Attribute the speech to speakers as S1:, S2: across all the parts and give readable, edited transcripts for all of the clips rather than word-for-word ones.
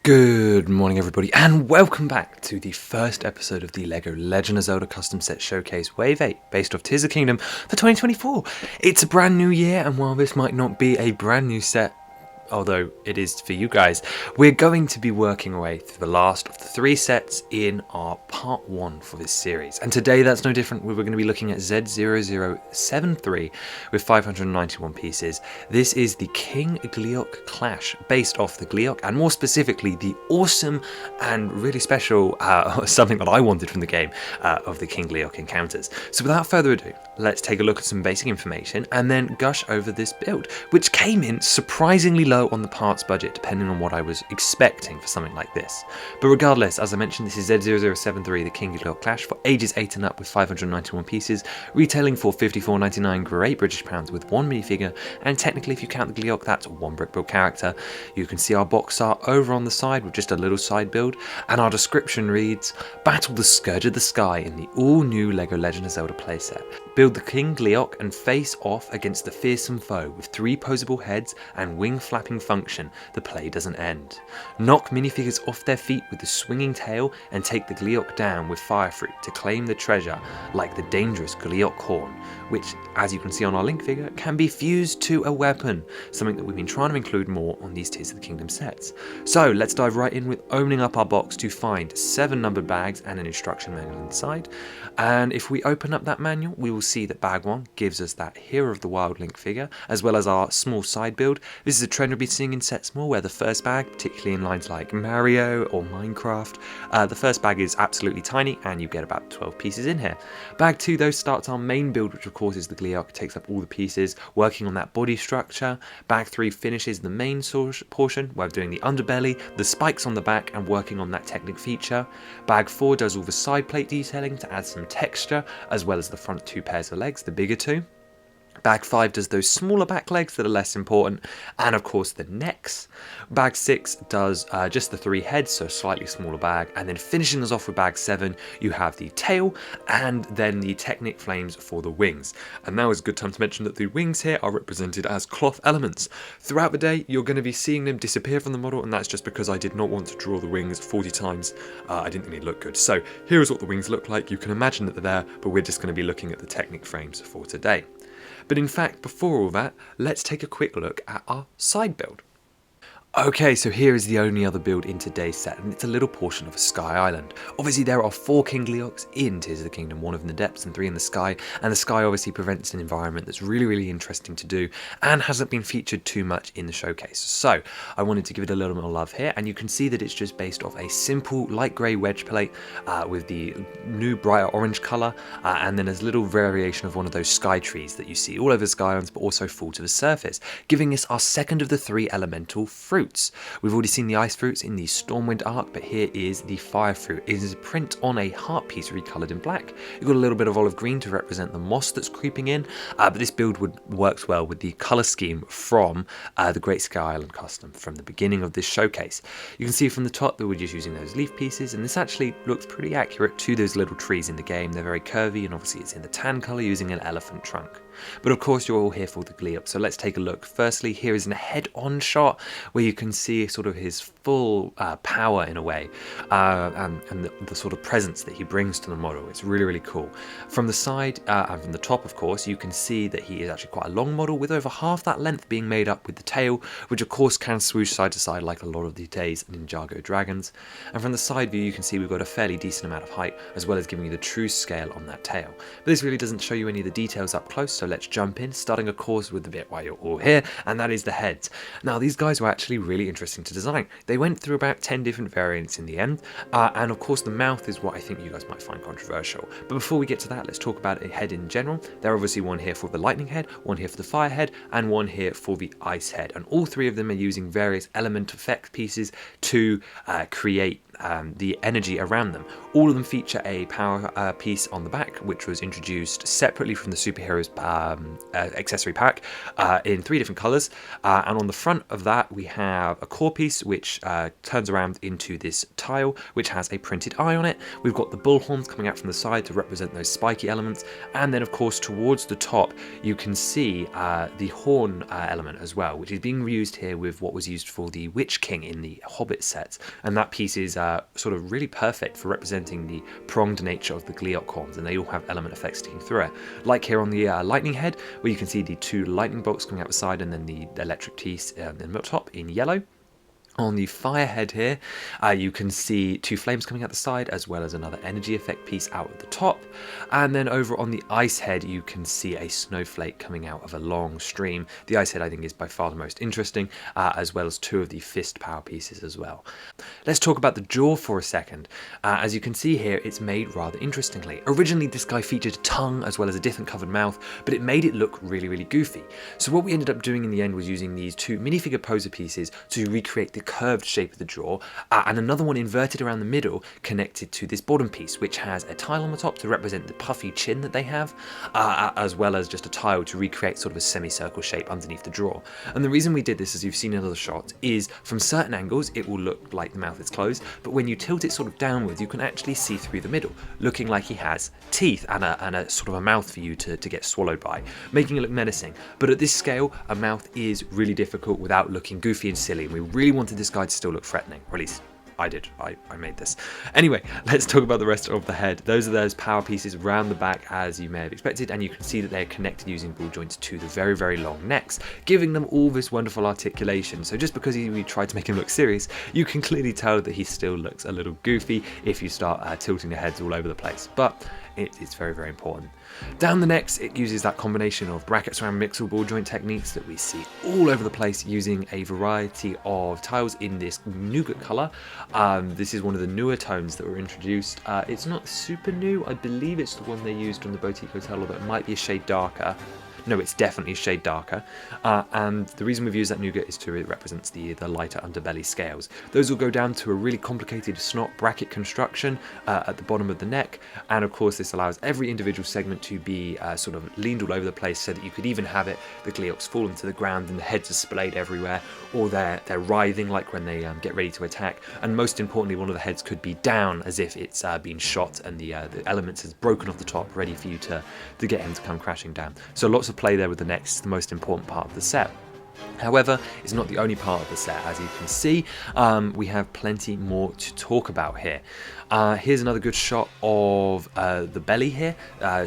S1: Good morning everybody and welcome back to the first episode of the LEGO Legend of Zelda Custom Set Showcase Wave 8 based off Tears of the Kingdom for 2024. It's a brand new year, and while this might not be a brand new set, although it is for you guys, we're going to be working our way through the last of the three sets in our part 1 for this series. And today that's no different. We're going to be looking at Z0073 with 591 pieces. This is the King Gleeok Clash, based off the Gleeok, and more specifically the awesome and really special, something that I wanted from the game, of the King Gleeok encounters. So without further ado, let's take a look at some basic information and then gush over this build, which came in surprisingly low on the parts budget, depending on what I was expecting for something like this. But regardless, as I mentioned, this is Z0073, the King Gleeok Clash, for ages 8 and up with 591 pieces, retailing for £54.99 Great British Pounds with one minifigure, and technically if you count the Gleeok, that's one brick build character. You can see our box art over on the side with just a little side build, and our description reads, battle the Scourge of the Sky in the all-new LEGO Legend of Zelda playset. Build the King Gleeok and face off against the fearsome foe with 3 posable heads and wing flapping function. The play doesn't end. Knock minifigures off their feet with the swinging tail and take the Gleeok down with fire fruit to claim the treasure, like the dangerous Gleeok horn, which, as you can see on our link figure, can be fused to a weapon, something that we've been trying to include more on these Tears of the Kingdom sets. So let's dive right in with opening up our box to find 7 numbered bags and an instruction manual inside. And if we open up that manual, we will see that bag 1 gives us that Hero of the Wild link figure, as well as our small side build. This is a trend we'll be seeing in sets more, where the first bag, particularly in lines like Mario or Minecraft, the first bag is absolutely tiny and you get about 12 pieces in here. Bag 2 though starts our main build, which of course is the Gleeok, takes up all the pieces, working on that body structure. Bag 3 finishes the main portion, where we're doing the underbelly, the spikes on the back, and working on that Technic feature. Bag 4 does all the side plate detailing to add some texture, as well as the front 2 pairs of legs, the bigger 2. Bag 5 does those smaller back legs that are less important, and of course the necks. Bag 6 does just the 3 heads, so slightly smaller bag, and then finishing us off with bag 7, you have the tail, and then the Technic flames for the wings. And now is a good time to mention that the wings here are represented as cloth elements. Throughout the day, you're going to be seeing them disappear from the model, and that's just because I did not want to draw the wings 40 times. I didn't think they'd look good. So here's what the wings look like. You can imagine that they're there, but we're just going to be looking at the Technic frames for today. But in fact, before all that, let's take a quick look at our side build. Okay, so here is the only other build in today's set, and it's a little portion of a sky island. Obviously there are 4 King Gleeoks in Tears of the Kingdom, 1 in the depths and 3 in the sky, and the sky obviously presents an environment that's really interesting to do and hasn't been featured too much in the showcase. So I wanted to give it a little more love here, and you can see that it's just based off a simple light grey wedge plate with the new brighter orange colour, and then there's a little variation of one of those sky trees that you see all over Sky Islands but also fall to the surface, giving us our second of the 3 elemental fruits. We've already seen the ice fruits in the Stormwind arc, but here is the fire fruit. It is a print on a heart piece recoloured in black. You've got a little bit of olive green to represent the moss that's creeping in, but this build works well with the colour scheme from the Great Sky Island custom from the beginning of this showcase. You can see from the top that we're just using those leaf pieces, and this actually looks pretty accurate to those little trees in the game. They're very curvy, and obviously it's in the tan colour using an elephant trunk. But of course you're all here for the Gleeok, so let's take a look. Firstly, here is a head-on shot where you can see sort of his full power in a way, and the sort of presence that he brings to the model. It's really cool. From the side and from the top, of course, you can see that he is actually quite a long model, with over half that length being made up with the tail, which of course can swoosh side to side like a lot of today's Ninjago dragons. And from the side view, you can see we've got a fairly decent amount of height, as well as giving you the true scale on that tail. But this really doesn't show you any of the details up close, so let's jump in, starting of course with the bit why you're all here, and that is the heads. Now these guys were actually really interesting to design. They went through about 10 different variants in the end, and of course the mouth is what I think you guys might find controversial. But before we get to that, let's talk about a head in general. There are obviously one here for the lightning head, one here for the fire head, and one here for the ice head, and all 3 of them are using various element effect pieces to create the energy around them. All of them feature a power piece on the back, which was introduced separately from the superheroes accessory pack in 3 different colours, and on the front of that we have have a core piece which turns around into this tile which has a printed eye on it. We've got the bull horns coming out from the side to represent those spiky elements, and then of course towards the top you can see the horn element as well, which is being reused here with what was used for the Witch King in the Hobbit sets, and that piece is sort of really perfect for representing the pronged nature of the Gleeok horns, and they all have element effects sticking through it, like here on the lightning head where you can see the 2 lightning bolts coming out the side and then the electric piece in the top in yellow. On the fire head here, you can see 2 flames coming out the side, as well as another energy effect piece out at the top. And then over on the ice head, you can see a snowflake coming out of a long stream. The ice head, I think, is by far the most interesting, as well as 2 of the fist power pieces as well. Let's talk about the jaw for a second. As you can see here, it's made rather interestingly. Originally, this guy featured a tongue as well as a different covered mouth, but it made it look really, really goofy. So what we ended up doing in the end was using these 2 minifigure poser pieces to recreate the curved shape of the jaw, and another one inverted around the middle connected to this bottom piece, which has a tile on the top to represent the puffy chin that they have, as well as just a tile to recreate sort of a semicircle shape underneath the jaw. And the reason we did this, as you've seen in other shots, is from certain angles it will look like the mouth is closed, but when you tilt it sort of downwards you can actually see through the middle, looking like he has teeth and a sort of a mouth for you to get swallowed by, making it look menacing. But at this scale, a mouth is really difficult without looking goofy and silly, and we really wanted this guy to still look threatening, or at least I did. I made this. Anyway, let's talk about the rest of the head. Those are those power pieces around the back, as you may have expected, and you can see that they are connected using ball joints to the very, very long necks, giving them all this wonderful articulation. So just because we tried to make him look serious, you can clearly tell that he still looks a little goofy if you start tilting the heads all over the place. But it's very, very important. Down the necks, it uses that combination of brackets around mixel ball joint techniques that we see all over the place, using a variety of tiles in this nougat colour. This is one of the newer tones that were introduced. It's not super new. I believe it's the one they used on the Boutique Hotel, although it might be a shade darker. No, it's definitely a shade darker, and the reason we've used that nougat is to it represents the lighter underbelly scales. Those will go down to a really complicated snot bracket construction at the bottom of the neck, and of course this allows every individual segment to be sort of leaned all over the place, so that you could even have it, the Gleeoks falling to the ground and the heads are splayed everywhere, or they're writhing like when they get ready to attack, and most importantly one of the heads could be down as if it's been shot and the elements is broken off the top, ready for you to get him to come crashing down. So lots of play there with the necks, the most important part of the set. However, it's not the only part of the set. As you can see, we have plenty more to talk about here. Here's another good shot of the belly here,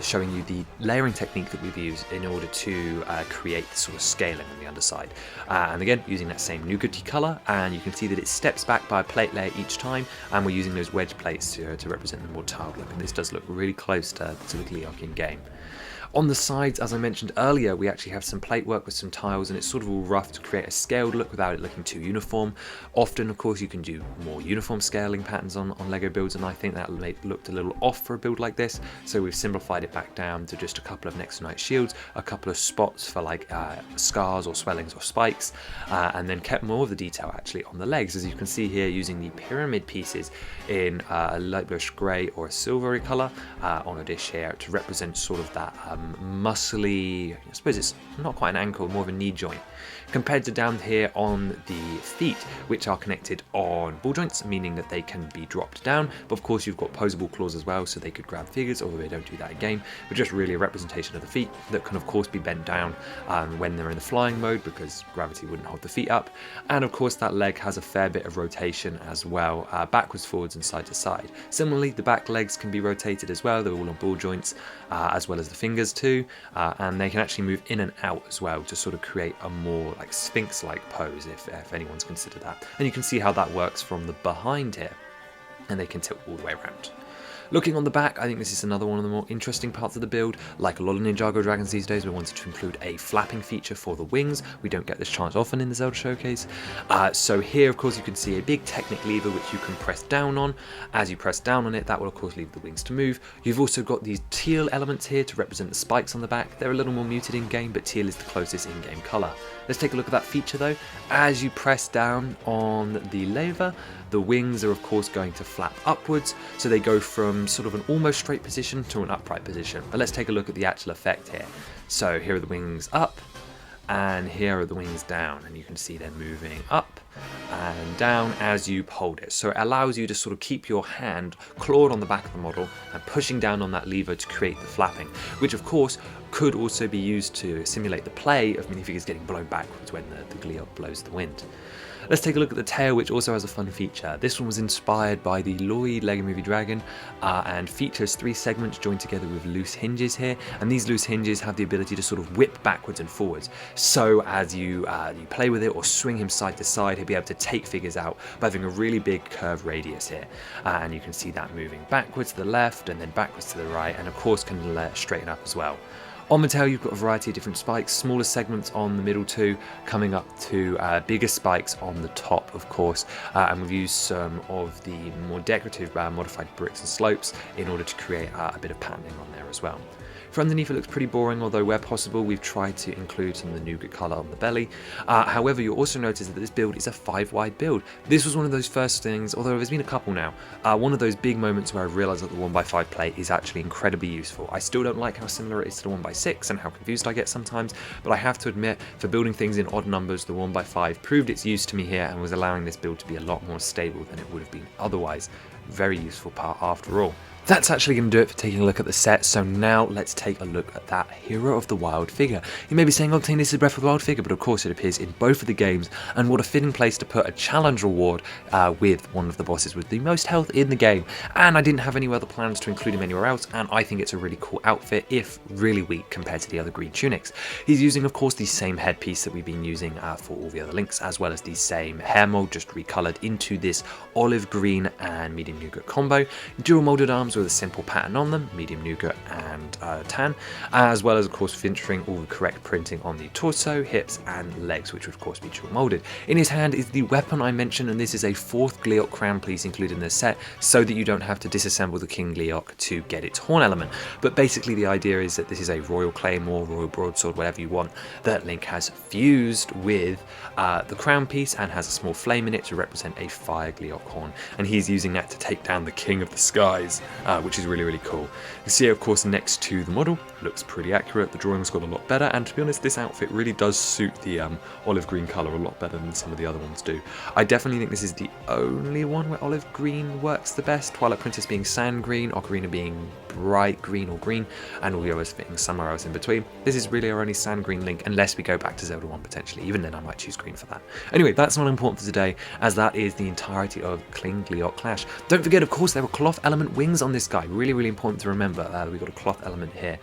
S1: showing you the layering technique that we've used in order to create the sort of scaling on the underside. And again, using that same nougaty colour, and you can see that it steps back by a plate layer each time, and we're using those wedge plates to represent the more tiled look, and this does look really close to the Gleeok in game. On the sides, as I mentioned earlier, we actually have some plate work with some tiles, and it's sort of all rough to create a scaled look without it looking too uniform. Often, of course, you can do more uniform scaling patterns on LEGO builds, and I think that looked a little off for a build like this, so we've simplified it back down to just a couple of next to night shields, a couple of spots for like scars or swellings or spikes, and then kept more of the detail actually on the legs, as you can see here, using the pyramid pieces in a light bluish grey or a silvery colour on a dish here to represent sort of that muscly, I suppose it's not quite an ankle, more of a knee joint, compared to down here on the feet, which are connected on ball joints, meaning that they can be dropped down, but of course you've got posable claws as well, so they could grab figures, although they don't do that in game, but just really a representation of the feet that can of course be bent down when they're in the flying mode, because gravity wouldn't hold the feet up. And of course that leg has a fair bit of rotation as well, backwards, forwards and side to side. Similarly, the back legs can be rotated as well, they're all on ball joints, as well as the fingers too, and they can actually move in and out as well to sort of create a more like sphinx-like pose, if anyone's considered that. And you can see how that works from the behind here, and they can tilt all the way around. Looking on the back, I think this is another one of the more interesting parts of the build. Like a lot of Ninjago dragons these days, we wanted to include a flapping feature for the wings. We don't get this chance often in the Zelda showcase. So here, of course, you can see a big Technic lever which you can press down on. As you press down on it, that will of course leave the wings to move. You've also got these teal elements here to represent the spikes on the back. They're a little more muted in game, but teal is the closest in-game colour. Let's take a look at that feature though. As you press down on the lever, the wings are of course going to flap upwards, so they go from sort of an almost straight position to an upright position. But let's take a look at the actual effect here. So here are the wings up, and here are the wings down, and you can see they're moving up and down as you hold it. So it allows you to sort of keep your hand clawed on the back of the model and pushing down on that lever to create the flapping, which of course could also be used to simulate the play of minifigures getting blown backwards when the Gleeok blows the wind. Let's take a look at the tail, which also has a fun feature. This one was inspired by the Lloyd Lego Movie Dragon and features 3 segments joined together with loose hinges here, and these loose hinges have the ability to sort of whip backwards and forwards. So as you play with it or swing him side to side, he'll be able to take figures out by having a really big curved radius here. And you can see that moving backwards to the left and then backwards to the right, and of course can straighten up as well. On the tail, you've got a variety of different spikes, smaller segments on the middle 2, coming up to bigger spikes on the top, of course, and we've used some of the more decorative modified bricks and slopes in order to create a bit of patterning on there as well. From underneath it looks pretty boring, although where possible we've tried to include some of the nougat colour on the belly. However, you'll also notice that this build is a 5-wide build. This was one of those first things, although there's been a couple now, one of those big moments where I've realised that the 1x5 plate is actually incredibly useful. I still don't like how similar it is to the 1x6 and how confused I get sometimes, but I have to admit, for building things in odd numbers, the 1x5 proved its use to me here and was allowing this build to be a lot more stable than it would have been otherwise. Very useful part after all. That's actually going to do it for taking a look at the set, so now let's take a look at that Hero of the Wild figure. You may be saying, Octane, this is Breath of the Wild figure, but of course it appears in both of the games, and what a fitting place to put a challenge reward with one of the bosses with the most health in the game. And I didn't have any other plans to include him anywhere else, and I think it's a really cool outfit, if really weak compared to the other green tunics. He's using, of course, the same headpiece that we've been using for all the other links, as well as the same hair mold, just recoloured into this olive green and medium nougat combo. Dual moulded arms with a simple pattern on them, medium nougat and tan, as well as of course featuring all the correct printing on the torso, hips and legs, which would of course be dual moulded. In his hand is the weapon I mentioned, and this is a 4th Gleeok crown piece included in the set, so that you don't have to disassemble the King Gleeok to get its horn element. But basically the idea is that this is a royal claymore, royal broadsword, whatever you want, that Link has fused with the crown piece and has a small flame in it to represent a fire Gleeok horn, and he's using that to take down the King of the Skies, which is really cool. You see it of course next to the model, looks pretty accurate, the drawing's got a lot better, and to be honest this outfit really does suit the olive green colour a lot better than some of the other ones do. I definitely think this is the only one where olive green works the best, Twilight Princess being sand green, Ocarina being bright green or green, and all the others fitting somewhere else in between. This is really our only sand green Link, unless we go back to Zelda 1 potentially. Even then I might choose green for that. Anyway, that's not important for today, as that is the entirety of King Gleeok Clash. Don't forget, of course, there were cloth element wings on this guy. Really important to remember. We've got a cloth element here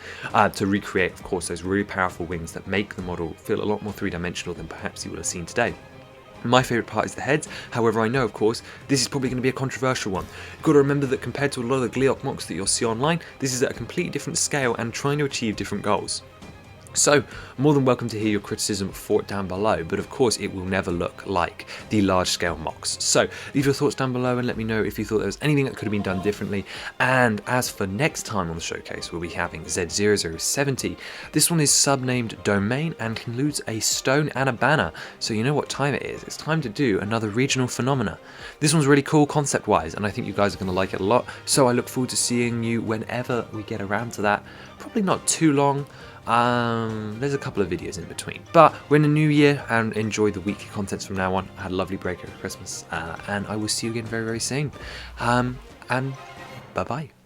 S1: to recreate, of course, those really powerful wings that make the model feel a lot more 3-dimensional than perhaps you would have seen today. My favourite part is the heads, however I know of course this is probably going to be a controversial one. You've got to remember that compared to a lot of the Gleeok mocks that you'll see online, this is at a completely different scale and trying to achieve different goals. So, more than welcome to hear your criticism for it down below, but of course it will never look like the large scale mocks. So, leave your thoughts down below and let me know if you thought there was anything that could have been done differently. And as for next time on the showcase, we'll be having Z0070. This one is subnamed Domain and includes a stone and a banner. So you know what time it is. It's time to do another regional phenomena. This one's really cool concept wise, and I think you guys are going to like it a lot. So I look forward to seeing you whenever we get around to that. Probably not too long. There's a couple of videos in between, but we're in a new year and enjoy the weekly contents from now on. I had a lovely break over Christmas, and I will see you again very soon, and bye bye.